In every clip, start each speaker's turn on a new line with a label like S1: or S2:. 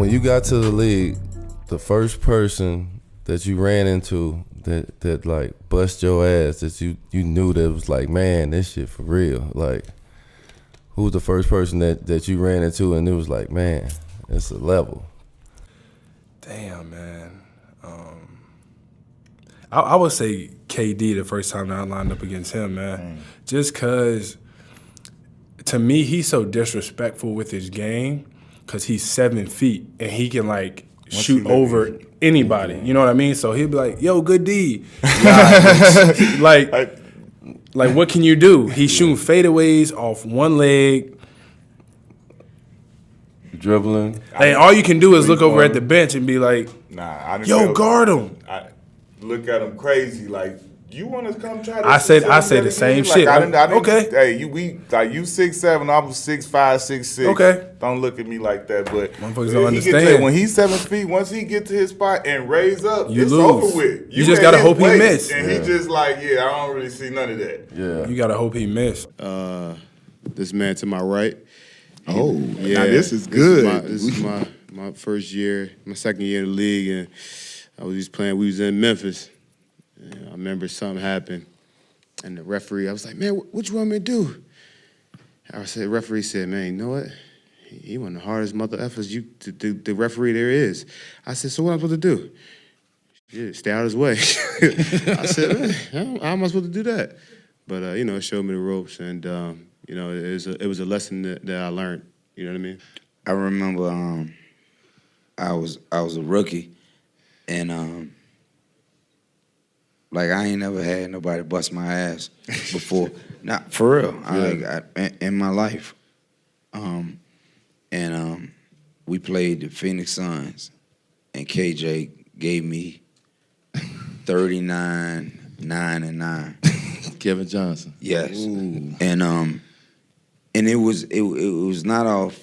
S1: When you got to the league, the first person that you ran into that like bust your ass, that you knew that was like, man, this shit for real. Like, who was the first person that you ran into and it was like, man, it's a level?
S2: Damn, man. I would say KD the first time that I lined up against him, man. Just because, to me, he's so disrespectful with his game because he's 7 feet and he can, like, shoot over anybody. You know what I mean? So he'll be like, yo, good D. like, what can you do? He's shooting fadeaways off one leg.
S1: Dribbling.
S2: Like, all you can do is look over at the bench and be like, yo, guard him.
S3: I look at him crazy, like, you want to come try to
S2: I say the same shit. Okay.
S3: Hey, you 6'7", I was 6'5", 6'6".
S2: Okay.
S3: Don't look at me like that, but
S2: motherfuckers don't understand.
S3: When he's 7 feet, once he get to his spot and raise up, it's
S2: lose.
S3: over with.
S2: You just gotta hope he miss.
S3: And he just like, I don't really see none of that.
S1: Yeah.
S2: You gotta hope he miss.
S4: This man to my right.
S5: Oh, yeah. Now this is good.
S4: This is my first year, my second year in the league, and I was just playing. We was in Memphis. And I remember something happened, and the referee, I was like, man, what you want me to do? The referee said, man, you know what? He one of the hardest mother effers the referee there is. I said, so what am I supposed to do? Yeah, stay out of his way. I said, man, how am I supposed to do that? But, it showed me the ropes, and, it was a lesson that I learned. You know what I mean?
S6: I remember I was a rookie, and like I ain't never had nobody bust my ass before. Not for real. I in my life. We played the Phoenix Suns, and KJ gave me 39, 9, and 9.
S5: Kevin Johnson.
S6: Yes. Ooh. And it was not off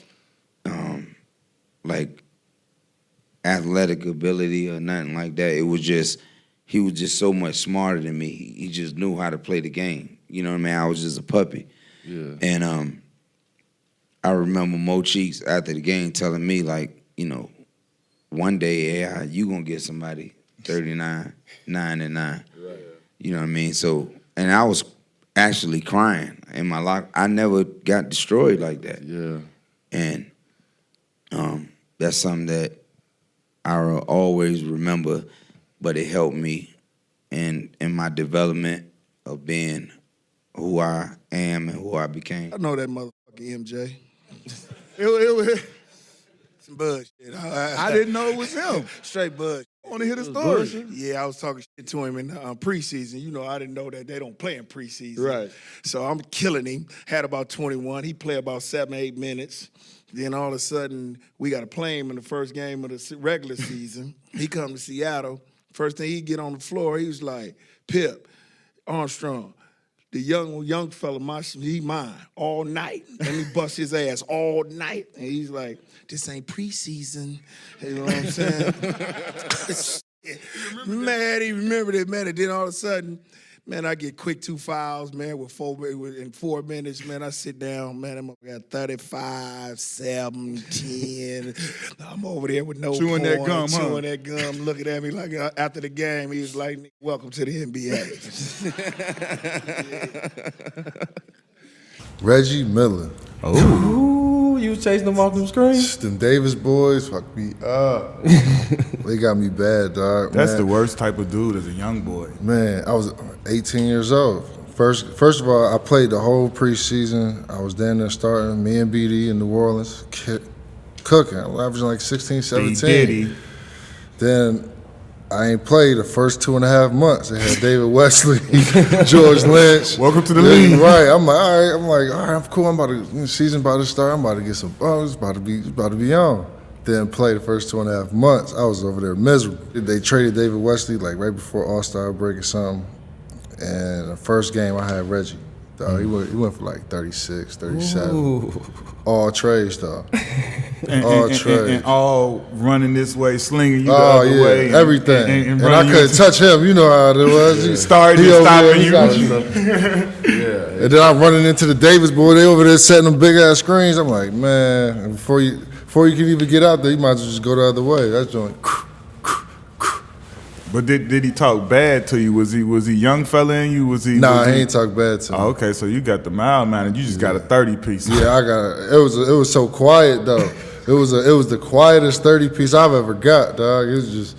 S6: like athletic ability or nothing like that. It was just he was just so much smarter than me. He just knew how to play the game. You know what I mean? I was just a puppy.
S1: Yeah.
S6: And I remember Mo Cheeks after the game telling me, like, one day, you gonna get somebody 39, 9, and 9. Right. You know what I mean? So, and I was actually crying in my locker. I never got destroyed like that.
S1: Yeah.
S6: And that's something that I will always remember, but it helped me in my development of being who I am and who I became.
S7: I know that motherfucking MJ. It was some bullshit.
S5: I didn't know it was him.
S7: Straight bullshit.
S5: I want to hear the story.
S7: Yeah, I was talking shit to him in preseason. I didn't know that they don't play in preseason.
S5: Right.
S7: So I'm killing him. Had about 21. He played about 7, 8 minutes. Then all of a sudden, we got to play him in the first game of the regular season. He come to Seattle. First thing he get on the floor, he was like, Pip, Armstrong, the young fella, he mine all night. Let me bust his ass all night. And he's like, this ain't preseason. You know what I'm saying? Man, he remembered it, man. And then all of a sudden, man, I get quick 2 fouls, man, in 4 minutes, man. I sit down, man, I'm got 35, 7, 10. I'm over there with no
S5: chewing that gum,
S7: chewing that gum, looking at me like after the game, he was like, welcome to the NBA.
S8: Reggie Miller.
S1: Ooh, you was chasing them off them screens?
S8: Them Davis boys fucked me up. They got me bad, dog.
S5: That's
S8: man.
S5: the worst type of dude as a young boy.
S8: Man, I was 18 years old. First of all, I played the whole preseason. I was down there starting, me and BD in New Orleans, cooking. I was averaging like 16, 17. Then I ain't played the first 2.5 months. They had David Wesley, George Lynch.
S5: Welcome to the league.
S8: Right. I'm like, all right, I'm cool. Season about to start. I'm about to get some. It's about to be on. Didn't play the first 2.5 months. I was over there miserable. They traded David Wesley like right before All-Star break or something. And the first game I had Reggie. Dog, he went for like 36, 37.
S1: Ooh.
S8: All trades, though.
S5: All trades. And all running this way, slinging you the other way.
S8: Everything.
S5: And
S8: I couldn't touch him. You know how it was.
S5: He started stopping you.
S1: Yeah.
S8: And then I'm running into the Davis boy. They over there setting them big ass screens. I'm like, man, before you can even get out there, you might as well just go the other way. That's joint.
S5: But did he talk bad to you? Was he young fella in you?
S8: Nah, he ain't talk bad to me.
S5: Oh, okay, so you got the mild man, and you just got a 30 piece.
S8: Yeah, I got it. It was so quiet though. It was the quietest 30 piece I've ever got, dog. It was just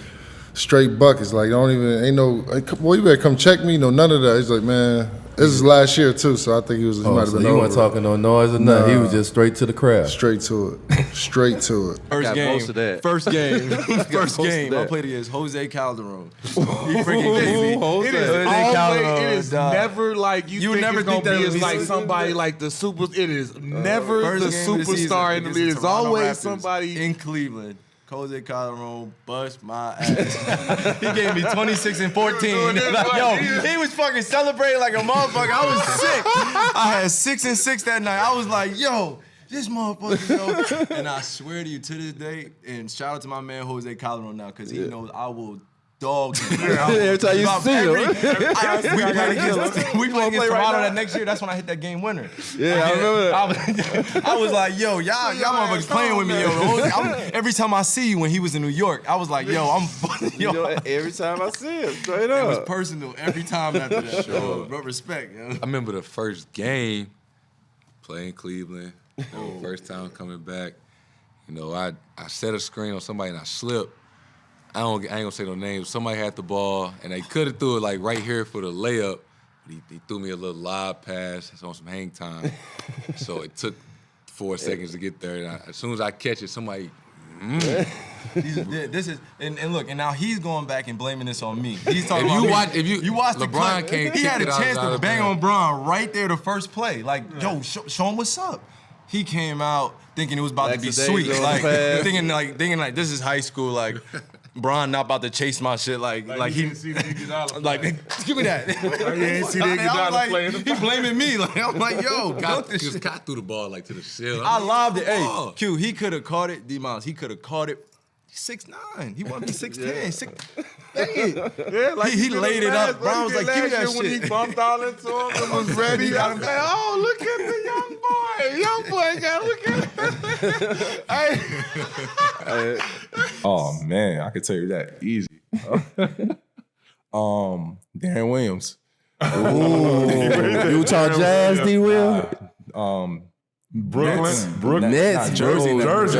S8: straight buckets. Like, ain't no, like, boy, you better come check me. No, none of that. He's like, man, this is last year too, so I think he might have
S1: So
S8: been
S1: you
S8: over
S1: weren't
S8: it.
S1: talking no noise or nothing. He was just straight to the crowd.
S8: Straight to it. Straight to it.
S9: First game.
S10: Most of that.
S9: First game. First
S10: most
S9: game.
S10: of
S9: I
S10: that.
S9: played against Jose Calderon. He freaking gave me.
S5: It is
S9: Calderon,
S5: it is
S9: dog.
S5: never like you think
S9: never
S5: it's gonna
S9: think that
S5: be
S9: was
S5: as like
S9: me.
S5: somebody like the super. It is never
S9: First
S5: the
S9: game of the season
S5: superstar in the
S9: against
S5: league.
S9: the
S5: It's
S9: Toronto
S5: always
S9: Raptors
S5: somebody.
S9: in Cleveland. Jose Calderon bust my ass. He gave me 26 and 14. Like, he was fucking celebrating like a motherfucker. I was sick. I had 6 and 6 that night. I was like, yo, this motherfucker, yo. And I swear to you, to this day, and shout out to my man Jose Calderon now, because he knows I will dog him.
S10: Every time you see him.
S9: We played against Toronto that next year. That's when I hit that game winner.
S10: Yeah, I remember that.
S9: I was like, yo, y'all motherfuckers playing with me, yo. Every time I see you when he was in New York, I was like, yo,
S10: You know, every time I see him, straight
S9: It was
S10: up.
S9: personal every time after that. Sure. Bro, respect, yo.
S11: I remember the first game playing Cleveland. First time coming back. You know, I set a screen on somebody and I slipped. I ain't gonna say no names. Somebody had the ball and they could have threw it like right here for the layup. But he threw me a little lob pass on some hang time. So it took 4 seconds to get there. And as soon as I catch it, somebody.
S9: This is and look, and now he's going back and blaming this on me. He's talking
S11: If
S9: about
S11: you
S9: me.
S11: watch- if you-
S9: watch the
S11: LeBron
S9: clip,
S11: can't
S9: he
S11: kick
S9: had a
S11: it out
S9: chance to
S11: of
S9: bang
S11: bounds.
S9: on Bron right there the first play. Like, yo, show him what's up. He came out thinking it was about to be sweet, like thinking like this is high school, like Bron not about to chase my shit, like he
S5: didn't see the Iguodala
S9: like give me that.
S5: you ain't see the Iguodala
S9: like,
S5: play in the
S9: he blaming me, like I'm like, yo, got this
S11: Just
S9: shit.
S11: Scott threw the ball like to the ceiling.
S9: I lobbed it. Hey,
S11: Oh.
S9: Q, he could have caught it. D-Miles, he could have caught it. 6'9". He wanted to be 6'10". 6. Dang it.
S5: Yeah, like
S9: He laid it up. Brown was like, give me that
S5: When he
S9: shit.
S5: bumped all into him and was ready, I was like, oh, look at the young boy. Young boy, got look at it.
S12: Oh man, I can tell you that easy. Darren Williams.
S1: Utah Jazz, D. Will.
S12: Brooklyn,
S1: Nets,
S12: Jersey,
S1: Nets,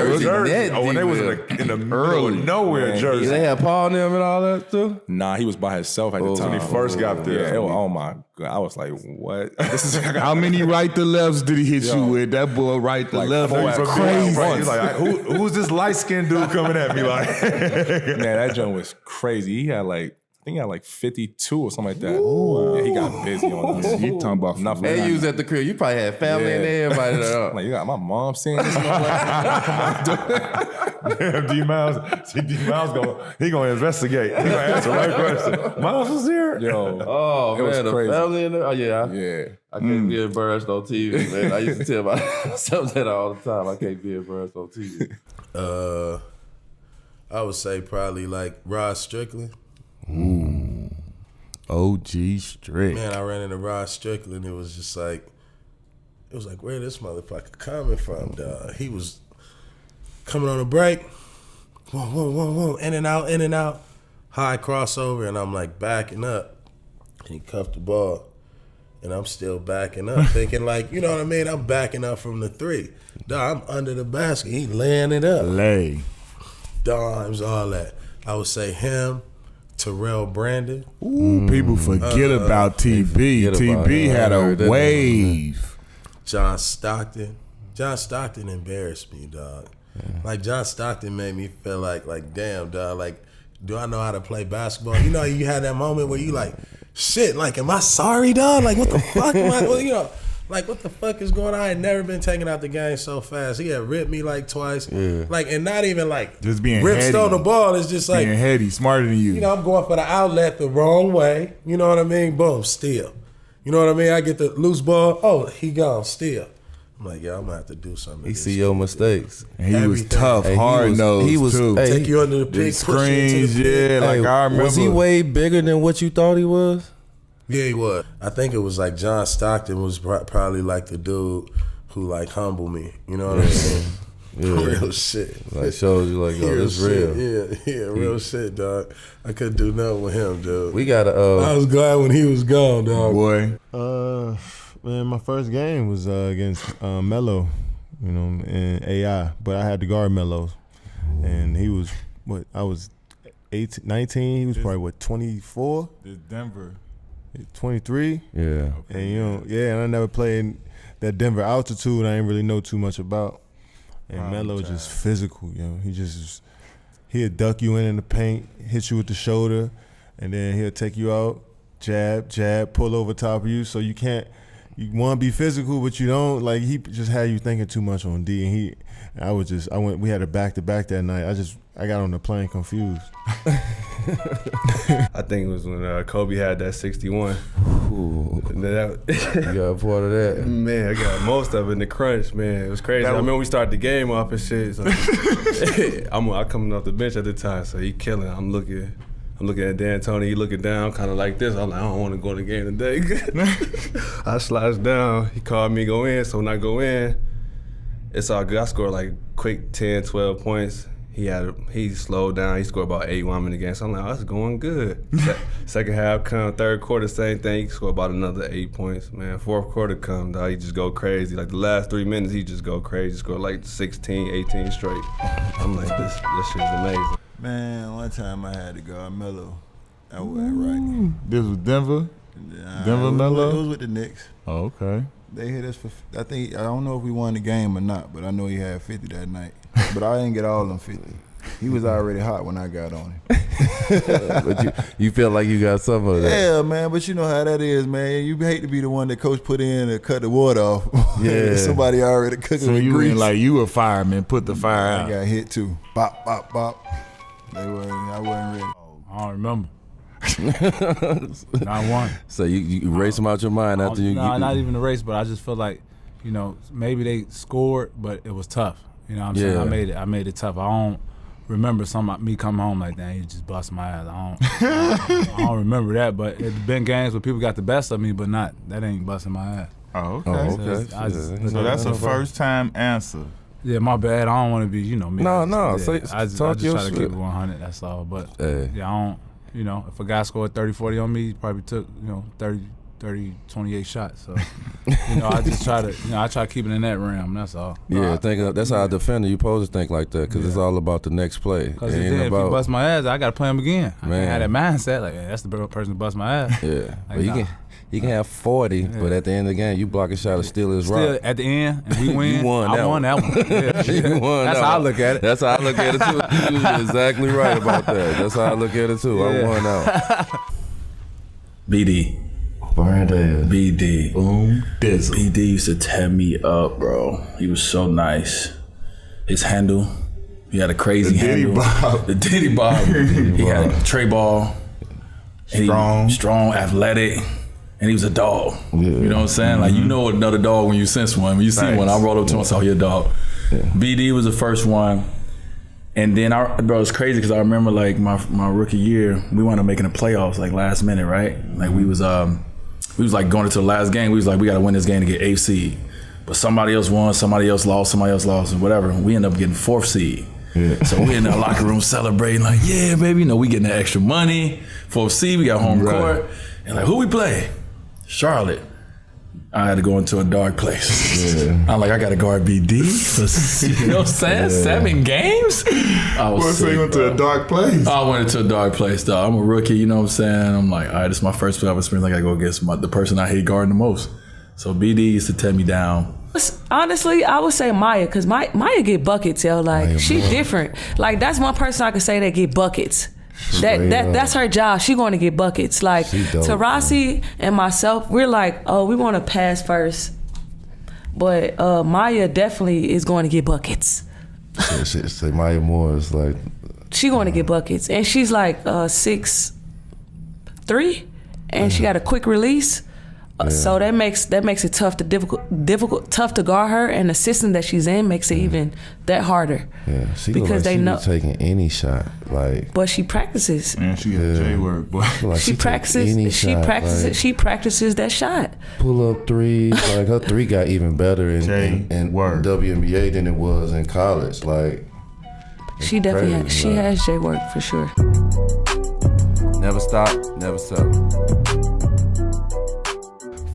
S12: Oh, when they was in the middle of nowhere, Jersey.
S1: They had Paul and them and all that too.
S12: Nah, he was by himself at the time.
S3: When he first got there.
S12: Yeah, oh my god, I was like, what? This is
S5: How many right to lefts did he hit you with? That boy right to left.
S3: He's like, who's this light skinned dude coming at me like?
S12: man, that joint was crazy. He had like, I think he had like 52 or something like that. Yeah, he got busy on us.
S5: He talking about
S12: Nothing.
S1: And you was at the crib. You probably had family and everybody there.
S12: Like, you got my mom seeing this.
S3: Damn, D-Miles. See, D-Miles he gonna investigate. He gonna answer the right question. Miles was here.
S12: Yo,
S1: Oh
S12: It was
S1: man, the
S12: crazy.
S1: family in there. Oh yeah,
S12: yeah.
S1: I can't be embarrassed on TV, man. I used to tell myself that all the time. I can't be embarrassed on TV.
S13: I would say probably like Rod Strickland.
S2: OG Strick.
S13: Man, I ran into Rod Strickland. It was like, where this motherfucker coming from, dog? He was coming on a break. Whoa, in and out. High crossover, and I'm like backing up. And he cuffed the ball. And I'm still backing up, thinking like, you know what I mean? I'm backing up from the three. Dog, I'm under the basket. He laying it up.
S5: Lay.
S13: Dimes, all that. I would say him, Terrell Brandon.
S5: Ooh, people forget about TB.
S1: forget about
S5: TB
S1: him.
S5: had
S1: I
S5: a
S1: heard that
S5: wave.
S13: John Stockton. John Stockton embarrassed me, dog. Like, John Stockton made me feel like, damn, dog, like, do I know how to play basketball? You know, you had that moment where you like, shit, like, am I sorry, dog? Like, what the fuck am I, well, you know, like, what the fuck is going on? I had never been taken out the game so fast. He had ripped me like twice.
S1: Yeah.
S13: Like, and not even like
S5: Just being
S13: ripped
S5: heady.
S13: on the ball. It's just like,
S5: Being heady, smarter than you.
S13: you know, I'm going for the outlet the wrong way. You know what I mean? Boom, steal. You know what I mean? I get the loose ball. Oh, he gone, steal. I'm like, yeah, I'm gonna have to do something.
S1: He see your mistakes.
S5: And he was
S13: everything.
S5: tough,
S1: Hey,
S5: hard nosed
S1: he was-
S5: too.
S1: hey,
S13: Take you under the
S5: The
S13: big
S5: screens, yeah. Like
S1: Hey,
S5: I remember.
S1: was he way bigger than what you thought he was?
S13: Yeah, he was. I think it was like John Stockton was probably like the dude who like humbled me. You know what I'm saying?
S1: Yeah.
S13: Real shit.
S1: Like shows you like, oh, this real.
S13: Yeah, real shit, dog. I couldn't do nothing with him, dude.
S1: We got
S13: I was glad when he was gone, dog.
S3: Boy.
S14: Man, my first game was against Melo, you know, in AI, but I had to guard Melo, and he was I was 18, 19. He was probably 24.
S3: This Denver.
S14: 23.
S1: Yeah.
S14: And and I never played in that Denver altitude. I didn't really know too much about. And Melo just physical, he'll duck you in the paint, hit you with the shoulder, and then he'll take you out, jab, pull over top of you. So you want to be physical, but you don't. Like, he just had you thinking too much on D. And we had a back-to-back that night. I got on the plane confused.
S9: I think it was when Kobe had that 61.
S1: Ooh.
S9: And
S1: You got a part of that?
S9: Man, I got most of it in the crunch, man. It was crazy. I remember we started the game off and shit. So I coming off the bench at the time, so he killing. I'm looking at D'Antoni, he looking down, kind of like this. I'm like, I don't want to go to the game today. I slides down. He called me go in, so when I go in, it's all good. I scored like quick 10, 12 points. He slowed down. He scored about 8 while I'm in the game. So I'm like, oh, that's going good. Second half come, third quarter, same thing. He scored about another 8 points. Man, fourth quarter come, dog, he just go crazy. Like the last 3 minutes, he just go crazy. Scored like 16, 18 straight. I'm like, this shit's amazing.
S3: Man, one time I had to guard Melo. I wasn't right. This was Denver? Denver Melo?
S14: It was with the Knicks.
S3: Oh, okay.
S14: They hit us for, I don't know if we won the game or not, but I know he had 50 that night. But I didn't get all them 50. He was already hot when I got on him.
S1: But you feel like you got some of that.
S14: Yeah, man, but you know how that is, man. You hate to be the one that coach put in to cut the water off.
S1: Yeah.
S14: Somebody already cooking
S3: So
S14: with
S3: you
S14: grease.
S3: ain't like you a fireman, put the fire
S14: I
S3: out.
S14: got hit too. Bop, bop, bop. I wasn't ready.
S15: I don't remember. Not one.
S1: So you erase them out your mind after you.
S15: No, not even a race, but I just feel like, maybe they scored, but it was tough. You know what I'm saying? I made it tough. I don't remember me coming home like that. You just bust my ass. I don't remember that, but it's been games where people got the best of me, but that ain't busting my ass.
S3: Oh, okay.
S15: So
S3: that's a first time answer.
S15: Yeah, my bad. I don't want to be, me.
S1: No.
S15: I
S1: Say,
S15: just
S1: talk your
S15: try to
S1: shit.
S15: keep it 100. That's all. But
S1: Hey.
S15: I don't. If a guy scored 30, 40 on me, he probably took 30, 28 shots. So I just try to I try to keep it in that realm. That's all.
S1: Yeah, that's how a defender you supposed to think like that, because it's all about the next play.
S15: Because
S1: It ain't
S15: if he
S1: about
S15: bust my ass, I got to play him again. I
S1: Man.
S15: can't have that mindset like, that's the person who bust my ass.
S1: Yeah,
S15: Like,
S1: but
S15: nah.
S1: you can have 40, but at the end of the game, you block a shot and steal his rock.
S15: Still, at the end, and we win.
S1: You won
S15: I won that one. Yeah.
S1: You won
S15: That's
S1: that
S15: how I
S1: one.
S15: look at it.
S1: That's how I look at it too. You're exactly right about that. That's how I look at it too. I won that one.
S16: BD. BD. Boom. Dizzle. BD used to tear me up, bro. He was so nice. His handle, he had a crazy handle. The Diddy Bob. He had a tray ball. Strong, athletic. And he was a dog. Yeah. You know what I'm saying? Like, you know another dog when you sense one. When you see one, I roll up to him and say, oh, you're a dog. Yeah. BD was the first one. And then, bro, it's crazy because I remember, like, my rookie year, we wound up making the playoffs, like, last minute, right? Like, we was like, going into the last game, we was like, we got to win this game to get 8th seed. But somebody else won, somebody else lost, and whatever. We ended up getting 4th seed. Yeah. So we in the locker room celebrating, like, yeah, baby, we getting the extra money. 4th seed, we got home court. And like, who we play? Charlotte. I had to go into a dark place. Yeah. I'm like, I got to guard BD for, you know what I'm saying? Yeah. 7 games? I was sick,
S3: you went to a dark place?
S16: I went into a dark place, dog. I'm a rookie, you know what I'm saying? I'm like, all right, this is my first playoff experience. I got to go against the person I hate guarding the most. So BD used to tear me down.
S17: Honestly, I would say Maya, because Maya get buckets, yo. Like, she different. Like, that's one person I could say that get buckets. That's her job. She going to get buckets. Like, Tarasi and myself, we're like, oh, we want to pass first. But Maya definitely is going to get buckets.
S1: Say Maya Moore is like,
S17: she going to get buckets. And she's like 6'3", and she got a quick release. So that makes it tough to guard her, and the system that she's in makes it even that harder.
S1: Yeah, she
S17: because they know
S1: taking any shot, like.
S17: But she practices.
S3: Man, she got J work, boy.
S1: Like
S17: she practices. She practices that shot.
S1: Pull up threes, like her three got even better in WNBA than it was in college. Like
S17: she definitely has J work for sure.
S10: Never stop, never settle.